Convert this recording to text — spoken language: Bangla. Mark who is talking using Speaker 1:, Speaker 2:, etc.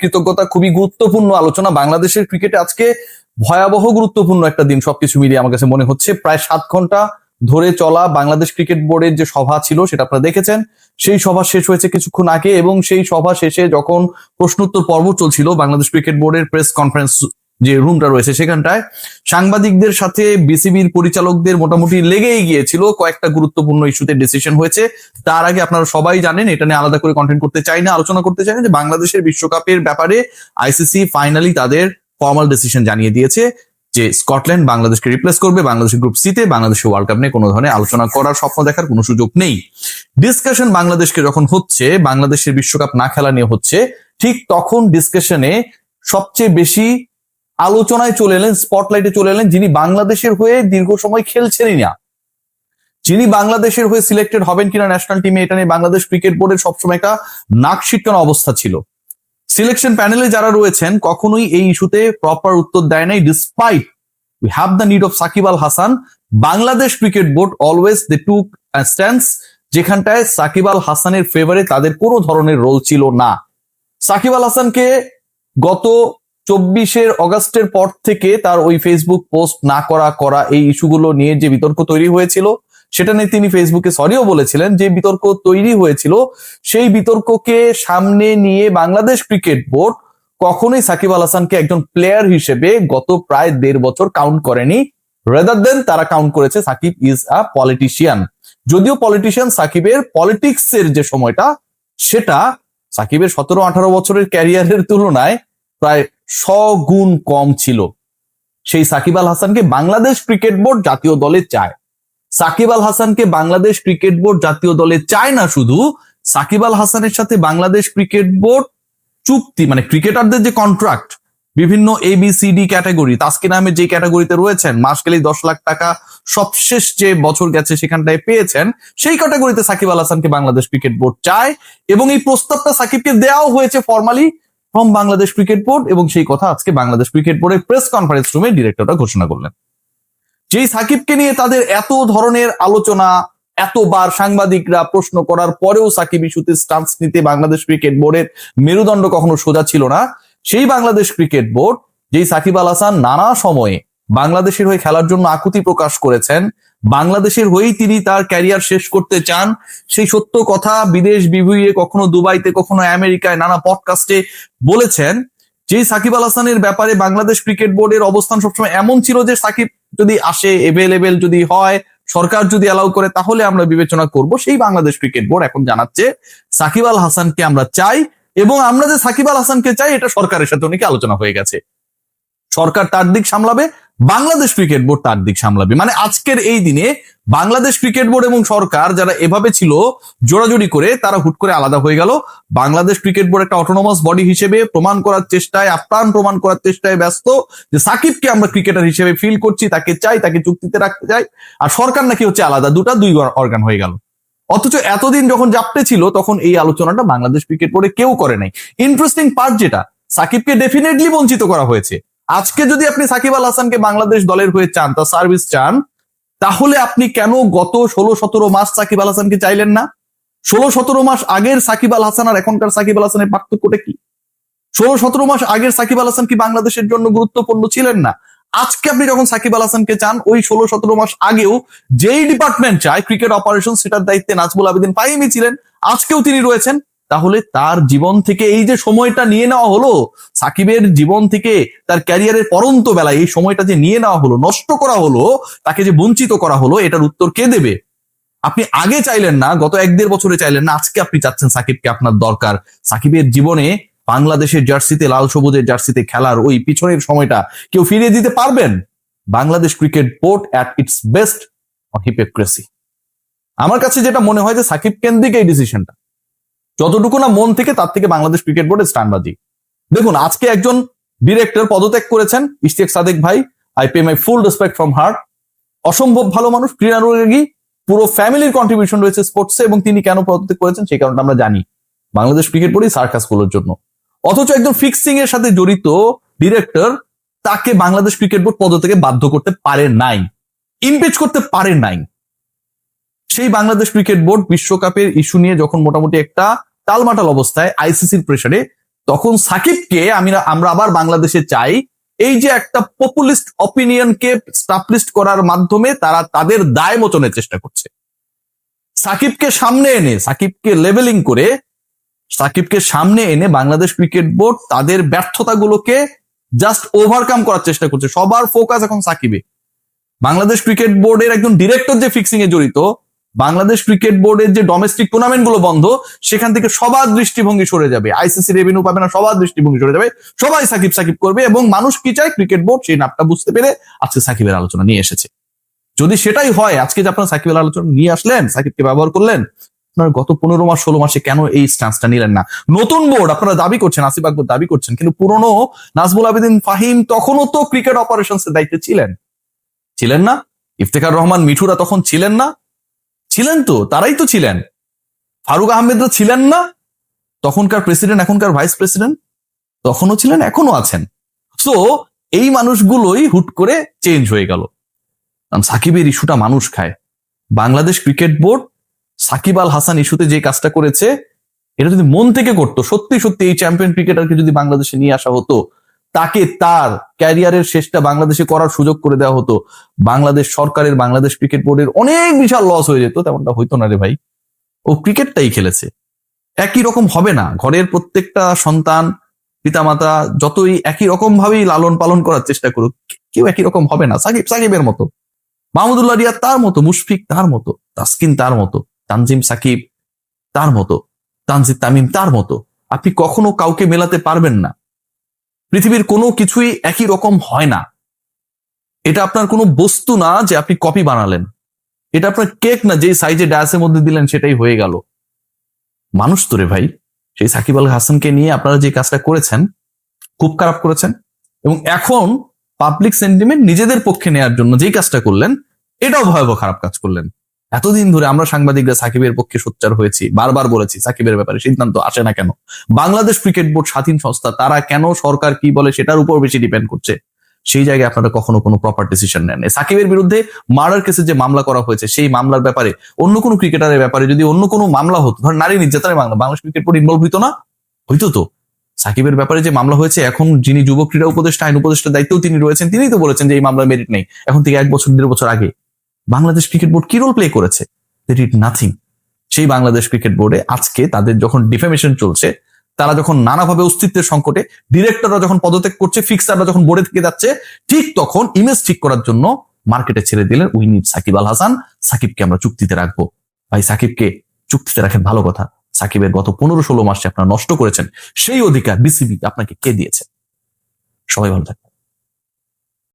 Speaker 1: কৃতজ্ঞতা খুবই গুরুত্বপূর্ণ আলোচনা। বাংলাদেশের ক্রিকেটে আজকে ভয়াবহ গুরুত্বপূর্ণ একটা দিন, সবকিছু মিলিয়ে আমার কাছে মনে হচ্ছে। প্রায় 7 ঘন্টা ধরে চলা বাংলাদেশ ক্রিকেট বোর্ডের যে সভা ছিল সেটা আপনারা দেখেছেন। সেই সভা শেষ হয়েছে কিছুক্ষণ আগে, এবং সেই সভা শেষে যখন প্রশ্নোত্তর পর্ব চলছিল, বাংলাদেশ ক্রিকেট বোর্ডের প্রেস কনফারেন্স যে রুমটা রয়েছে সেখানটায় সাংবাদিকদের সাথে বিসিবির পরিচালকদের মোটামুটি লেগেই গিয়েছিল। কয়েকটা গুরুত্বপূর্ণ ইস্যুতে ডিসিশন হয়েছে। তার আগে আপনারা সবাই জানেন, এটা নিয়ে আলাদা করে কন্টেন্ট করতে চাই না, আলোচনা করতে চাই না, যে বাংলাদেশের বিশ্বকাপের ব্যাপারে আইসিসি ফাইনালি তাদের ফর্মাল ডিসিশন জানিয়ে দিয়েছে যে স্কটল্যান্ড বাংলাদেশকে রিপ্লেস করবে। বাংলাদেশের গ্রুপ সিতে বাংলাদেশের ওয়ার্ল্ড কাপ নিয়ে কোনো ধরনের আলোচনা করার, স্বপ্ন দেখার কোনো সুযোগ নেই। ডিসকাশন বাংলাদেশকে যখন হচ্ছে, বাংলাদেশের বিশ্বকাপ না খেলা নিয়ে হচ্ছে, ঠিক তখন ডিসকাশনে সবচেয়ে বেশি আলোচনায় চলে এলেন, স্পটলাইটে চলে এলেন যিনি বাংলাদেশের হয়ে দীর্ঘ সময় খেলছেনই না, যিনি বাংলাদেশের হয়ে সিলেক্টেড হবেন কিনা ন্যাশনাল টিমে, এটা নিয়ে বাংলাদেশ ক্রিকেট বোর্ডের সবসময় একটা নাক ছিটকানো অবস্থা ছিল। সিলেকশন প্যানেলে যারা রয়েছেন কখনোই এই ইস্যুতে প্রপার উত্তর দেয় নাই। Despite we have the need of Shakib Al Hasan, Bangladesh cricket board always they took stance, যেখানটায় সাকিব আল হাসানের ফেভারে তাদের কোনো ধরনের রোল ছিল না। সাকিব আল হাসানকে গত 24 অগস্টের পর থেকে তার ওই ফেসবুক পোস্ট না করা এই ইস্যুগুলো নিয়ে যে বিতর্ক তৈরি হয়েছিল, সেটা নিয়ে তিনি ফেসবুকে সরিও বলেছিলেন। যে বিতর্ক তৈরি হয়েছিল সেই বিতর্ককে সামনে নিয়ে বাংলাদেশ ক্রিকেট বোর্ড কখনোই সাকিব আল হাসানকে একজন প্লেয়ার হিসেবে গত প্রায় 1.5 বছর কাউন্ট করেনি। রেদার দেন তারা কাউন্ট করেছে সাকিব ইজ আ পলিটিশিয়ান। যদিও পলিটিশিয়ান, সাকিবের পলিটিক্স এর যে সময়টা সেটা সাকিবের 17-18 বছরের ক্যারিয়ারের তুলনায় প্রায় 100 গুণ কম ছিল। সেই সাকিব আল হাসানকে বাংলাদেশ ক্রিকেট বোর্ড জাতীয় দলে চায়। সাকিব আল হাসানকে বাংলাদেশ ক্রিকেট বোর্ড জাতীয় দলে চায় না, শুধু সাকিব আল হাসানের সাথে বাংলাদেশ ক্রিকেট বোর্ড চুক্তি, মানে ক্রিকেটারদের যে কন্ট্রাক্ট, বিভিন্ন ABCD ক্যাটাগরি, তাসকিন আহমেদ যে ক্যাটাগরিতে রয়েছেন, মাস গেলেই 10 লাখ টাকা সবশেষ যে বছর গেছে সেখানটায় পেয়েছেন, সেই ক্যাটাগরিতে সাকিব আল হাসানকে বাংলাদেশ ক্রিকেট বোর্ড চায়। এবং এই প্রস্তাবটা সাকিবকে দেওয়াও হয়েছে formally from Bangladesh cricket board, এবং সেই কথা আজকে বাংলাদেশ ক্রিকেট বোর্ডের প্রেস কনফারেন্স রুমে ডিরেক্টররা ঘোষণা করলেন। যেই সাকিবকে নিয়ে তাদের এত ধরনের আলোচনা, এতবার সাংবাদিকরা প্রশ্ন করার পরেও সাকিব ইস্যুতে স্টান্স নিতে বাংলাদেশ ক্রিকেট বোর্ডের মেরুদণ্ড কখনো সোজা ছিল না, সেই বাংলাদেশ ক্রিকেট বোর্ড, যেই সাকিব আল হাসান নানা সময়ে বাংলাদেশের হয়ে খেলার জন্য আকুতি প্রকাশ করেছেন, বাংলাদেশের হয়েই তিনি তার ক্যারিয়ার শেষ করতে চান, সেই সত্য কথা বিদেশ বিভুঁইয়ে, কখনো দুবাইতে, কখনো আমেরিকায় নানা পডকাস্টে বলেছেন। যেই সাকিব আল হাসানের ব্যাপারে বাংলাদেশ ক্রিকেট বোর্ডের অবস্থান সবসময় এমন ছিল যে সাকিব যদি আসে, এভেলেবেল যদি হয়, সরকার যদি অ্যালাউ করে, তাহলে আমরা বিবেচনা করব। সেই বাংলাদেশ ক্রিকেট বোর্ড এখন জানাচ্ছে সাকিব আল হাসানকে আমরা চাই, এবং আমরা যে সাকিব আল হাসানকে চাই এটা সরকারের সাথে অনেকে আলোচনা হয়ে গেছে। সরকার তার দিক সামলাবে, বাংলাদেশ ক্রিকেট বোর্ড তার দিক সামলাবে। মানে আজকের এই দিনে বাংলাদেশ ক্রিকেট বোর্ড এবং সরকার যারা এভাবে ছিল জোড়াজোড়ি করে, তারা হুট করে আলাদা হয়ে গেল। বাংলাদেশ ক্রিকেট বোর্ড একটা অটোনমাস বডি হিসেবে প্রমাণ করার চেষ্টায়, আপ্রাণ প্রমাণ করার চেষ্টায় ব্যস্ত যে সাকিবকে আমরা ক্রিকেটার হিসেবে ফিল করছি, তাকে চাই, তাকে চুক্তিতে রাখতে চাই। আর সরকার নাকি হচ্ছে আলাদা, দুই অর্গান হয়ে গেল। অথচ এতদিন যখন জাপটে ছিল তখন এই আলোচনাটা বাংলাদেশ ক্রিকেট বোর্ডে কেউ করে নাই। ইন্টারেস্টিং পার্ট যেটা, সাকিবকে ডেফিনেটলি বঞ্চিত করা হয়েছে। আজকে যদি আপনি সাকিব আল হাসানকে বাংলাদেশ দলের হয়ে চান, তার সার্ভিস চান, তাহলে আপনি কেন গত 16-17 মাস সাকিব আল হাসানকে চাইলেন না? 16-17 মাস আগের সাকিব আল হাসান আর এখনকার সাকিব আল হাসানের পার্থক্যটা কি? 16-17 মাস আগের সাকিব আল হাসান কি বাংলাদেশের জন্য গুরুত্বপূর্ণ ছিলেন না? আজকে আপনি যখন সাকিব আল হাসানকে চান, ওই 16-17 মাস আগেও যেই ডিপার্টমেন্ট চায় ক্রিকেট অপারেশন, সেটার দায়িত্বে নাজমুল আবেদিন ফাহিমি ছিলেন, আজকেও তিনি রয়েছেন। তাহলে তার জীবন থেকে এই যে সময়টা নিয়ে নেওয়া হলো, সাকিবের জীবন থেকে তার ক্যারিয়ারের পরন্ত বেলায় এই সময়টা যে নিয়ে নেওয়া হলো, নষ্ট করা হলো, তাকে যে বঞ্চিত করা হলো, এটার উত্তর কে দেবে? আপনি আগে চাইলেন না, গত 1-1.5 বছরে চাইলেন না, আজকে আপনি চাচ্ছেন সাকিবকে আপনার দরকার। সাকিবের জীবনে বাংলাদেশের জার্সিতে, লাল সবুজের জার্সিতে খেলার ওই পিছনের সময়টা কেউ ফিরিয়ে দিতে পারবেন? Bangladesh cricket board at it's best on hypocrisy. আমার কাছে যেটা মনে হয় যে সাকিব কেন্দ্রিক এই ডিসিশনটা যতটুকু না মন থেকে, তার থেকে বাংলাদেশ ক্রিকেট বোর্ডের স্ট্যান্ডবাজি। দেখুন, আজকে একজন ডিরেক্টর পদত্যাগ করেছেন, ইশতিয়াক সাদেক ভাই। I pay my full respect from heart. অসম্ভব ভালো মানুষ, ক্রীড়ানুরাগী, পুরো ফ্যামিলির কন্ট্রিবিউশন রয়েছে স্পোর্টসে, এবং তিনি কেন পদত্যাগ করেছেন সেই কারণটা আমরা জানি, বাংলাদেশ ক্রিকেট বোর্ডই সার্কাস গুলোর জন্য। অথচ একজন ফিক্সিং এর সাথে জড়িত ডিরেক্টর, তাকে বাংলাদেশ ক্রিকেট বোর্ড পদত্যাগে বাধ্য করতে পারে নাই, ইমপিচ করতে পারে নাই। সেই বাংলাদেশ ক্রিকেট বোর্ড বিশ্বকাপের ইস্যু নিয়ে যখন মোটামুটি একটা টালমাটাল অবস্থায়, আইসিসির প্রেসারে তখন সাকিবকে আমরা আবার বাংলাদেশে চাই, এই যে একটা পপুলিস্ট অপিনিয়নকে স্টাবলিশ করার মাধ্যমে তারা তাদের দায় মোচনের চেষ্টা করছে। সাকিবকে সামনে এনে, সাকিবকে লেভেলিং করে, সাকিবকে সামনে এনে বাংলাদেশ ক্রিকেট বোর্ড তাদের ব্যর্থতাগুলোকে জাস্ট ওভারকাম করার চেষ্টা করছে। সবার ফোকাস এখন সাকিবে। বাংলাদেশ ক্রিকেট বোর্ডের একজন ডিরেক্টর যে ফিক্সিং এ জড়িত, বাংলাদেশ ক্রিকেট বোর্ডের যে ডোমেস্টিক টুর্নামেন্ট গুলো বন্ধ, সেখান থেকে সবার দৃষ্টিভঙ্গি সরে যাবে, আইসিসি রেভিনিউ পাবে না, সবার দৃষ্টিভঙ্গি সরে যাবে, সবাই সাকিব সাকিব করবে। এবং মানুষ কি চায়, ক্রিকেট বোর্ড সেই নামটা বুঝতে পেরে আজকে সাকিবের আলোচনা নিয়ে এসেছে। যদি সেটাই হয়, আজকে যে আপনারা সাকিবের আলোচনা নিয়ে আসলেন, সাকিবকে ব্যবহার করলেন, আপনার গত 15 মাস 16 মাসে কেন এই স্ট্যান্সটা নিলেন না? নতুন বোর্ড আপনারা দাবি করছেন, আসিফ আকবর দাবি করছেন, কিন্তু পুরনো নাজমুল আবেদিন ফাহিম তখনও তো ক্রিকেট অপারেশনস এর দায়িত্বে ছিলেন না? ইফতেখার রহমান মিঠুরা তখন ছিলেন না? ছিলেন তো, তারাই তো ছিলেন। ফারুক আহমেদরা ছিলেন না? তখনকার প্রেসিডেন্ট, এখনকার ভাইস প্রেসিডেন্ট তখনও ছিলেন, এখনো আছেন। সো এই মানুষগুলোই হুট করে চেঞ্জ হয়ে গেল। সাকিবের ইস্যুটা মানুষ খায়। বাংলাদেশ ক্রিকেট বোর্ড সাকিব আল হাসান ইস্যুতে যে কাজটা করেছে, এটা যদি মন থেকে করতো, সত্যি সত্যি এই চ্যাম্পিয়ন ক্রিকেটারকে যদি বাংলাদেশে নিয়ে আসা হতো, তাকে তার ক্যারিয়ারের শেষটা বাংলাদেশে করার সুযোগ করে দেওয়া হতো, বাংলাদেশ সরকারের, বাংলাদেশ ক্রিকেট বোর্ডের অনেক বিশাল লস হয়ে যেত। তেমনটা হইতো না রে ভাই। ও ক্রিকেটটাই খেলেছে। একই রকম হবে না। ঘরের প্রত্যেকটা সন্তান, পিতামাতা যতই একই রকম ভাবেই লালন পালন করার চেষ্টা করুক, কেউ একই রকম হবে না। সাকিবের মতো, মাহমুদুল্লাহ রিয়াদ তার মতো, মুশফিক তার মতো, তাসকিন তার মতো, তানজিম সাকিব তার মতো, তানজিদ তামিম তার মতো। আপনি কখনো কাউকে মেলাতে পারবেন না। পৃথিবীর কোনো কিছুই একই রকম হয় না। এটা আপনার কোনো বস্তু না যে আপনি কপি বানালেন। এটা আপনার কেক না, যে সাইজে ডায়াসের মধ্যে দিলেন সেটাই হয়ে গেল। মানুষ তো রে ভাই। সেই সাকিব আল হাসানকে নিয়ে আপনারা যে কাজটা করেছেন, খুব খারাপ করেছেন। এবং এখন পাবলিক সেন্টিমেন্ট নিজেদের পক্ষে নেয়ার জন্য যেই কাজটা করলেন, এটাও ভয়াবহ খারাপ কাজ করলেন। এতদিন ধরে আমরা সাংবাদিকরা সাকিবের পক্ষে সোচ্চার হয়েছি, বারবার বলেছি সাকিবের ব্যাপারে সিদ্ধান্ত আসে না কেন। বাংলাদেশ ক্রিকেট বোর্ড স্বাধীন সংস্থা, তারা কেন সরকার কি বলে সেটার উপর বেশি ডিপেন্ড করছে। সেই জায়গায় আপনারা কখনো কোনো প্রপার ডিসিশন নেন। সাকিবের বিরুদ্ধে মার্ডার কেসে যে মামলা করা হয়েছে, সেই মামলার ব্যাপারে অন্য কোনো ক্রিকেটারের ব্যাপারে যদি অন্য কোনো মামলা হতো, ধর নারী নির্যাতনের মামলা, বাংলাদেশ ক্রিকেট বোর্ড ইনভলভ হইতো না? হইতো তো। সাকিবের ব্যাপারে যে মামলা হয়েছে, এখন যিনি যুব ক্রীড়া উপদেষ্টা, আইন উপদেষ্টার দায়িত্বেও তিনি রয়েছেন, তিনিই তো বলেছেন যে এই মামলার মেরিট নেই। এখন থেকে 1 বছর 1.5 বছর আগে বাংলাদেশ ক্রিকেট বোর্ড কি রোল প্লে করেছে? They did nothing. সেই বাংলাদেশ ক্রিকেট বোর্ডে আজকে তাদের যখন ডিফেমেশন চলছে, তারা যখন নানাভাবে অস্তিত্বের সংকটে, ডিরেক্টররা যখন পদত্যাগ করছে, ফিক্সাররা যখন বোর্ডে থেকে যাচ্ছে, ঠিক তখন ইমেজ ঠিক করার জন্য মার্কেটে ছেড়ে দিলেন উই নিড সাকিব আল হাসান। সাকিবকে আমরা চুক্তিতে রাখবো। ভাই সাকিবকে চুক্তিতে রাখেন, ভালো কথা। সাকিবের গত 15-16 মাসে আপনারা নষ্ট করেছেন, সেই অধিকার বিসিবি আপনাকে কে দিয়েছে? সবাই ভালো থাকবেন।